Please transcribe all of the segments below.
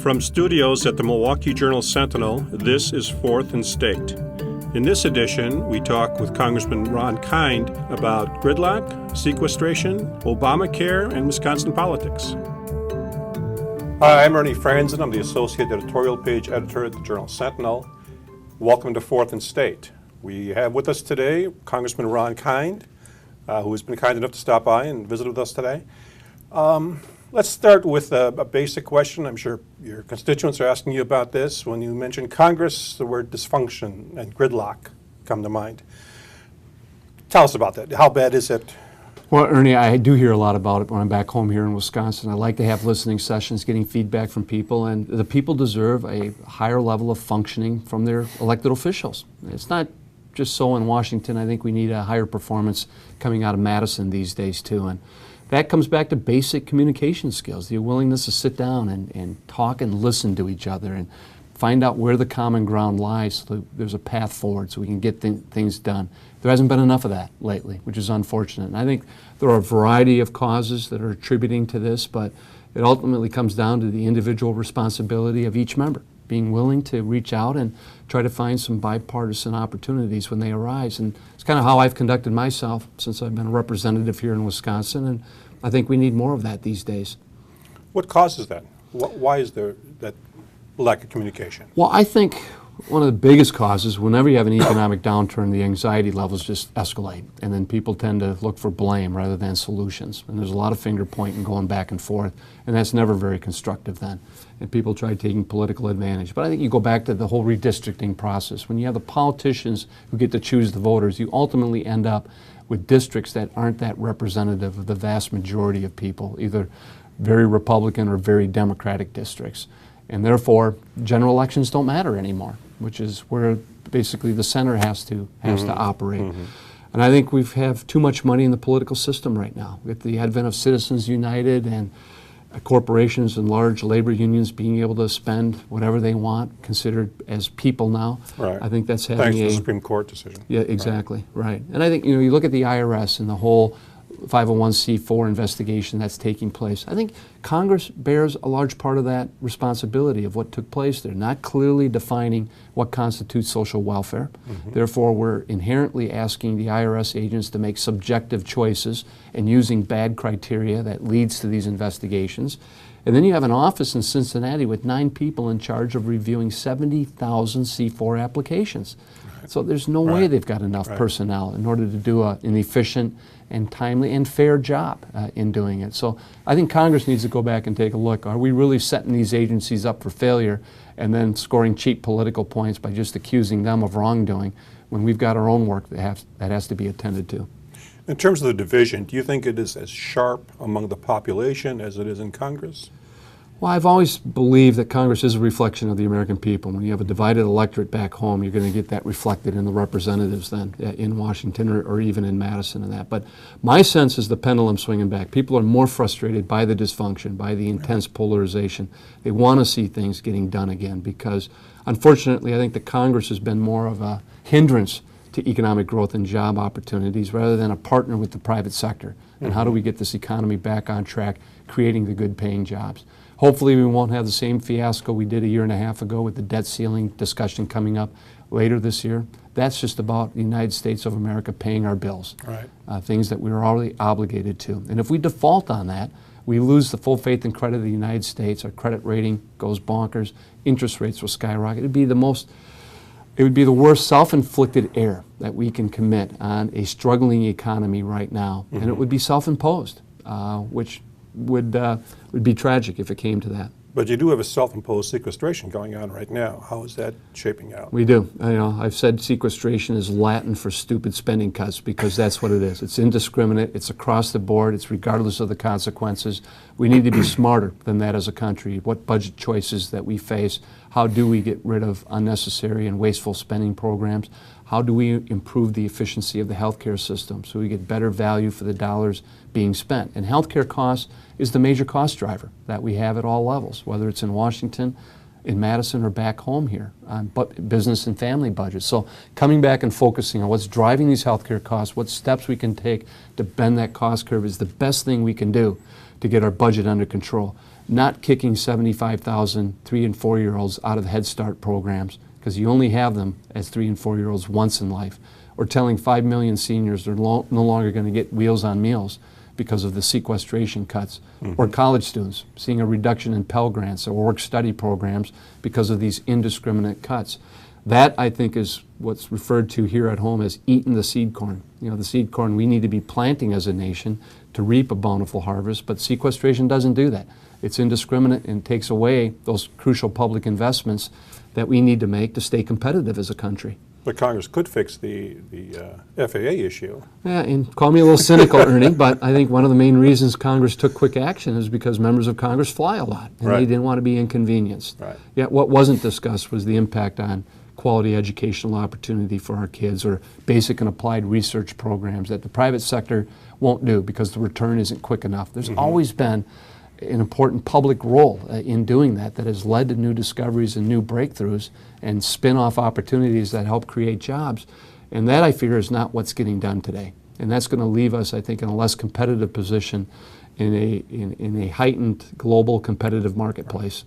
From studios at the Milwaukee Journal-Sentinel, this is Fourth and State. In this edition, we talk with Congressman Ron Kind about gridlock, sequestration, Obamacare, and Wisconsin politics. Hi, I'm Ernie Franzen. I'm the Associate Editorial Page Editor at the Journal-Sentinel. Welcome to Fourth and State. We have with us today Congressman Ron Kind, who has been kind enough to stop by and visit with us today. Let's start with a basic question. I'm sure your constituents are asking you about this. When you mention Congress, the word dysfunction and gridlock come to mind. Tell us about that. How bad is it? Well, Ernie, I do hear a lot about it when I'm back home here in Wisconsin. I like to have listening sessions, getting feedback from people, and the people deserve a higher level of functioning from their elected officials. It's not just so in Washington. I think we need a higher performance coming out of Madison these days, too. And that comes back to basic communication skills, the willingness to sit down and talk and listen to each other and find out where the common ground lies so that there's a path forward so we can get things done. There hasn't been enough of that lately, which is unfortunate. And I think there are a variety of causes that are attributing to this, but it ultimately comes down to the individual responsibility of each member, being willing to reach out and try to find some bipartisan opportunities when they arise. And it's kind of how I've conducted myself since I've been a representative here in Wisconsin, and I think we need more of that these days. What causes that? Why is there that lack of communication? Well, I think one of the biggest causes, whenever you have an economic downturn, the anxiety levels just escalate, and then people tend to look for blame rather than solutions. And there's a lot of finger pointing going back and forth, and that's never very constructive then. And people try taking political advantage. But I think you go back to the whole redistricting process. When you have the politicians who get to choose the voters, you ultimately end up with districts that aren't that representative of the vast majority of people, either very Republican or very Democratic districts. And therefore, general elections don't matter anymore, which is where basically the center has to operate. And I think we have too much money in the political system right now. With the advent of Citizens United and corporations and large labor unions being able to spend whatever they want, considered as people now. Right. I think that's having Thanks to the Supreme Court decision. Yeah, exactly, right. And I think, you look at the IRS and the whole 501c4 investigation that's taking place. I think Congress bears a large part of that responsibility of what took place there, not clearly defining what constitutes social welfare. Therefore, we're inherently asking the IRS agents to make subjective choices and using bad criteria that leads to these investigations. And then you have an office in Cincinnati with 9 people in charge of reviewing 70,000 C4 applications. So there's no way they've got enough personnel in order to do an efficient and timely and fair job in doing it. So I think Congress needs to go back and take a look. Are we really setting these agencies up for failure and then scoring cheap political points by just accusing them of wrongdoing when we've got our own work that has to be attended to? In terms of the division, do you think it is as sharp among the population as it is in Congress? Well, I've always believed that Congress is a reflection of the American people. When you have a divided electorate back home, you're going to get that reflected in the representatives then in Washington or even in Madison and that. But my sense is the pendulum swinging back. People are more frustrated by the dysfunction, by the intense polarization. They want to see things getting done again because, unfortunately, I think the Congress has been more of a hindrance to economic growth and job opportunities rather than a partner with the private sector. And how do we get this economy back on track, creating the good paying jobs? Hopefully we won't have the same fiasco we did a year and a half ago with the debt ceiling discussion coming up later this year. That's just about the United States of America paying our bills, things that we were already obligated to. And if we default on that, we lose the full faith and credit of the United States. Our credit rating goes bonkers. Interest rates will skyrocket. It would be the worst self-inflicted error that we can commit on a struggling economy right now, and it would be self-imposed, which would be tragic if it came to that. But you do have a self-imposed sequestration going on right now. How is that shaping out? We do. I've said sequestration is Latin for stupid spending cuts because that's what it is. It's indiscriminate. It's across the board. It's regardless of the consequences. We need to be smarter than that as a country. What budget choices that we face? How do we get rid of unnecessary and wasteful spending programs? How do we improve the efficiency of the healthcare system so we get better value for the dollars being spent? And healthcare costs is the major cost driver that we have at all levels, whether it's in Washington, in Madison or back home here on business and family budgets. So coming back and focusing on what's driving these healthcare costs, what steps we can take to bend that cost curve is the best thing we can do to get our budget under control. Not kicking 75,000 3- and 4-year-olds out of Head Start programs because you only have them as 3- and 4-year-olds once in life, or telling 5 million seniors they're no longer going to get Wheels on Meals because of the sequestration cuts, or college students seeing a reduction in Pell Grants or work-study programs because of these indiscriminate cuts. That, I think, is what's referred to here at home as eating the seed corn. You know, the seed corn we need to be planting as a nation to reap a bountiful harvest, but sequestration doesn't do that. It's indiscriminate and takes away those crucial public investments that we need to make to stay competitive as a country. But Congress could fix the FAA issue. Yeah, and call me a little cynical, Ernie, but I think one of the main reasons Congress took quick action is because members of Congress fly a lot, and they didn't want to be inconvenienced. Right. Yet what wasn't discussed was the impact on quality educational opportunity for our kids, or basic and applied research programs that the private sector won't do because the return isn't quick enough. There's always been an important public role in doing that has led to new discoveries and new breakthroughs and spin-off opportunities that help create jobs. And that, I fear, is not what's getting done today. And that's going to leave us, I think, in a less competitive position in a heightened global competitive marketplace.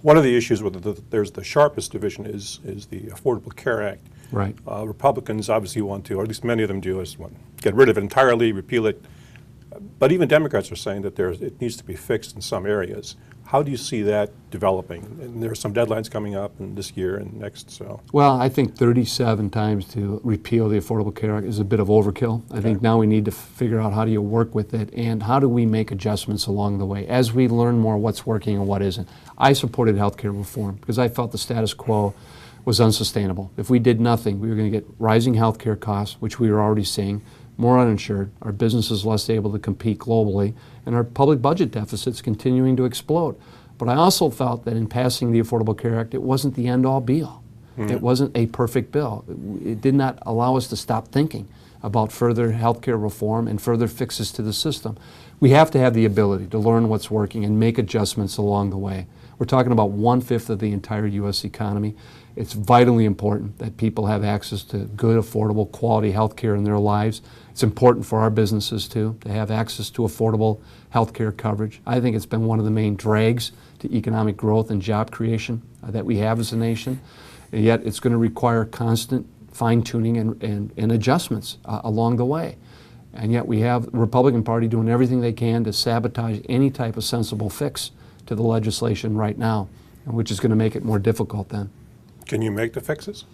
One of the issues with there's the sharpest division is the Affordable Care Act. Right. Republicans obviously want to, or at least many of them do, want to get rid of it entirely, repeal it. But even Democrats are saying that it needs to be fixed in some areas. How do you see that developing? And there are some deadlines coming up in this year and next. So, well, I think 37 times to repeal the Affordable Care Act is a bit of overkill. I think now we need to figure out how do you work with it and how do we make adjustments along the way as we learn more what's working and what isn't. I supported health care reform because I felt the status quo was unsustainable. If we did nothing, we were going to get rising health care costs, which we were already seeing, more uninsured, our businesses less able to compete globally, and our public budget deficits continuing to explode. But I also felt that in passing the Affordable Care Act, it wasn't the end-all be-all. It wasn't a perfect bill. It did not allow us to stop thinking about further health care reform and further fixes to the system. We have to have the ability to learn what's working and make adjustments along the way. We're talking about 1/5 of the entire U.S. economy. It's vitally important that people have access to good, affordable, quality health care in their lives. It's important for our businesses, too, to have access to affordable health care coverage. I think it's been one of the main drags to economic growth and job creation that we have as a nation. And yet it's going to require constant fine-tuning and adjustments along the way. And yet we have the Republican Party doing everything they can to sabotage any type of sensible fix to the legislation right now, which is going to make it more difficult then. can you make the fixes?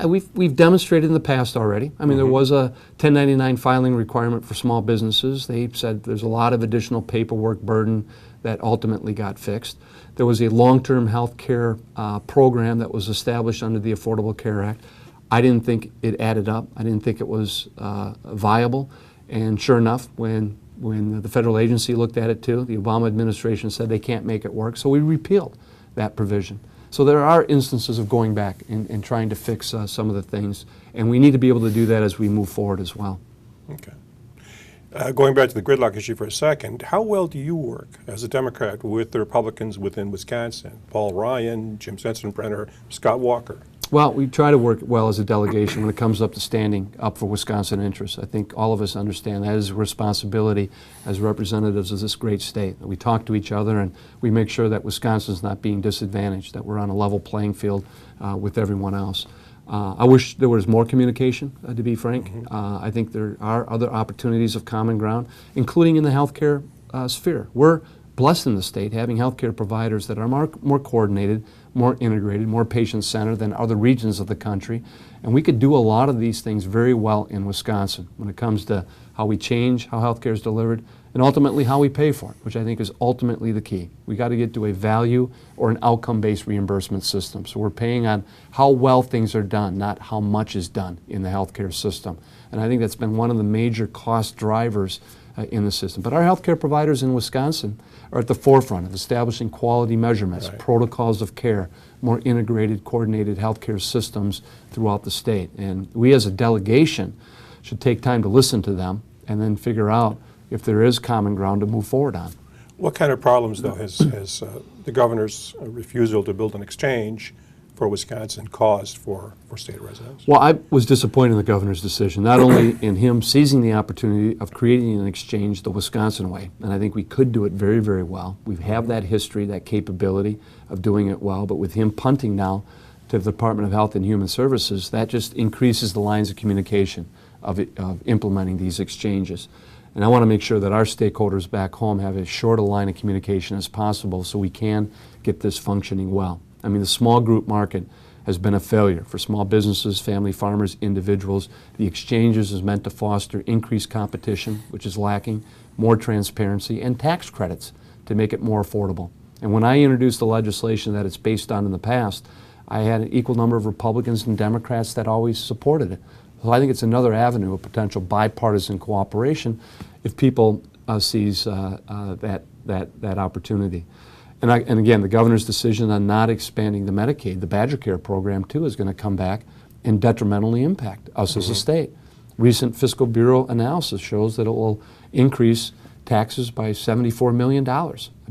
We've demonstrated in the past already. I mean, there was a 1099 filing requirement for small businesses. They said there's a lot of additional paperwork burden that ultimately got fixed. There was a long-term health care program that was established under the Affordable Care Act. I didn't think it added up. I didn't think it was viable. And sure enough, when the federal agency looked at it too, the Obama administration said they can't make it work, so we repealed that provision. So there are instances of going back and trying to fix some of the things, and we need to be able to do that as we move forward as well. Okay. Going back to the gridlock issue for a second, how well do you work as a Democrat with the Republicans within Wisconsin? Paul Ryan, Jim Sensenbrenner, Scott Walker? Well, we try to work well as a delegation when it comes up to standing up for Wisconsin interests. I think all of us understand that is a responsibility as representatives of this great state. We talk to each other and we make sure that Wisconsin's not being disadvantaged, that we're on a level playing field with everyone else. I wish there was more communication, to be frank. I think there are other opportunities of common ground, including in the healthcare sphere. We're blessed in the state having healthcare providers that are more coordinated, more integrated, more patient-centered than other regions of the country. And we could do a lot of these things very well in Wisconsin when it comes to how we change how healthcare is delivered and ultimately how we pay for it, which I think is ultimately the key. We got to get to a value or an outcome-based reimbursement system. So we're paying on how well things are done, not how much is done in the healthcare system. And I think that's been one of the major cost drivers in the system. But our healthcare providers in Wisconsin are at the forefront of establishing quality measurements, protocols of care, more integrated, coordinated healthcare systems throughout the state. And we as a delegation should take time to listen to them and then figure out if there is common ground to move forward on. What kind of problems, though, has the governor's refusal to build an exchange for Wisconsin caused for state residents? Well, I was disappointed in the governor's decision, not only in him seizing the opportunity of creating an exchange the Wisconsin way, and I think we could do it very, very well. We have that history, that capability of doing it well, but with him punting now to the Department of Health and Human Services, that just increases the lines of communication of implementing these exchanges. And I want to make sure that our stakeholders back home have as short a line of communication as possible so we can get this functioning well. I mean, the small group market has been a failure for small businesses, family farmers, individuals. The exchanges is meant to foster increased competition, which is lacking, more transparency, and tax credits to make it more affordable. And when I introduced the legislation that it's based on in the past, I had an equal number of Republicans and Democrats that always supported it. So I think it's another avenue of potential bipartisan cooperation if people seize that opportunity. And again, the governor's decision on not expanding the Medicaid, the Badger Care program too, is going to come back and detrimentally impact us as a state. Recent Fiscal Bureau analysis shows that it will increase taxes by $74 million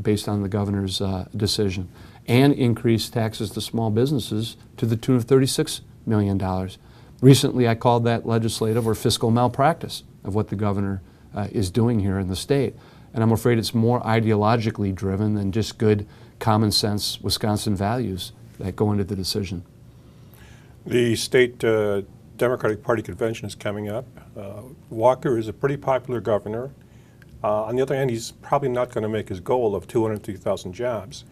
based on the governor's decision, and increase taxes to small businesses to the tune of $36 million. Recently, I called that legislative or fiscal malpractice of what the governor is doing here in the state. And I'm afraid it's more ideologically driven than just good common sense Wisconsin values that go into the decision. The state Democratic Party convention is coming up. Walker is a pretty popular governor. On the other hand, he's probably not going to make his goal of 203,000 jobs.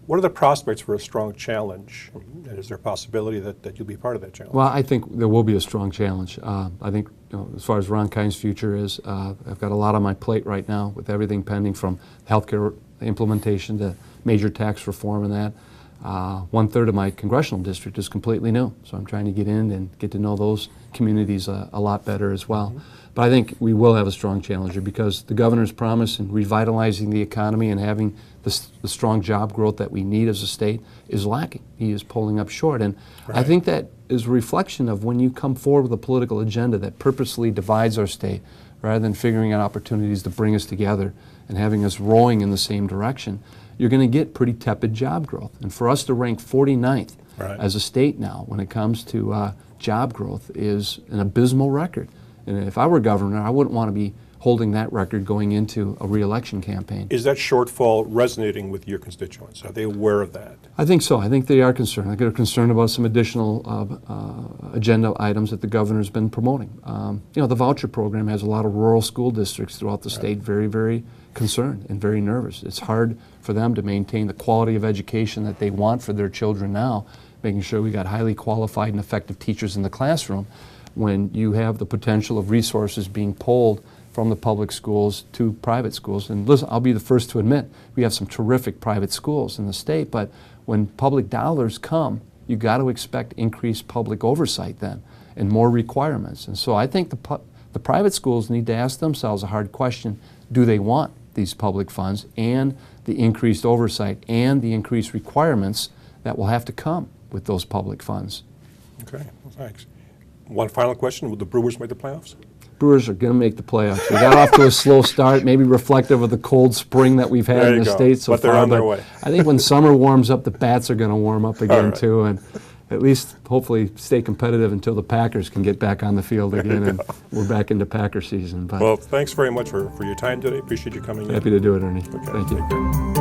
What are the prospects for a strong challenge? And is there a possibility that you'll be part of that challenge? Well, I think there will be a strong challenge. I think, as far as Ron Kind's future is, I've got a lot on my plate right now with everything pending from healthcare implementation to major tax reform and that. 1/3 of my congressional district is completely new, so I'm trying to get in and get to know those communities a lot better as well. But I think we will have a strong challenger because the governor's promise in revitalizing the economy and having the strong job growth that we need as a state is lacking. He is pulling up short. And I think that is a reflection of when you come forward with a political agenda that purposely divides our state rather than figuring out opportunities to bring us together and having us rowing in the same direction, you're going to get pretty tepid job growth. And for us to rank 49th as a state now when it comes to job growth is an abysmal record. And if I were governor, I wouldn't want to be holding that record going into a re-election campaign. Is that shortfall resonating with your constituents? Are they aware of that? I think so. I think they are concerned. I think they're concerned about some additional agenda items that the governor's been promoting. The voucher program has a lot of rural school districts throughout the state very, very concerned and very nervous. It's hard for them to maintain the quality of education that they want for their children now, making sure we got highly qualified and effective teachers in the classroom when you have the potential of resources being pulled from the public schools to private schools. And listen, I'll be the first to admit we have some terrific private schools in the state, but when public dollars come, you got to expect increased public oversight then and more requirements. And so I think the private schools need to ask themselves a hard question: do they want these public funds and the increased oversight and the increased requirements that will have to come with those public funds? Okay, well, thanks. One final question: will the Brewers make the playoffs? Brewers are going to make the playoffs. We got off to a slow start, maybe reflective of the cold spring that we've had in the state so far. But they're on their way. I think when summer warms up, the bats are going to warm up again too, and at least hopefully stay competitive until the Packers can get back on the field again and we're back into Packer season. But well, thanks very much for your time today. Appreciate you coming in. Happy to do it, Ernie. Okay, Thank you. Take care.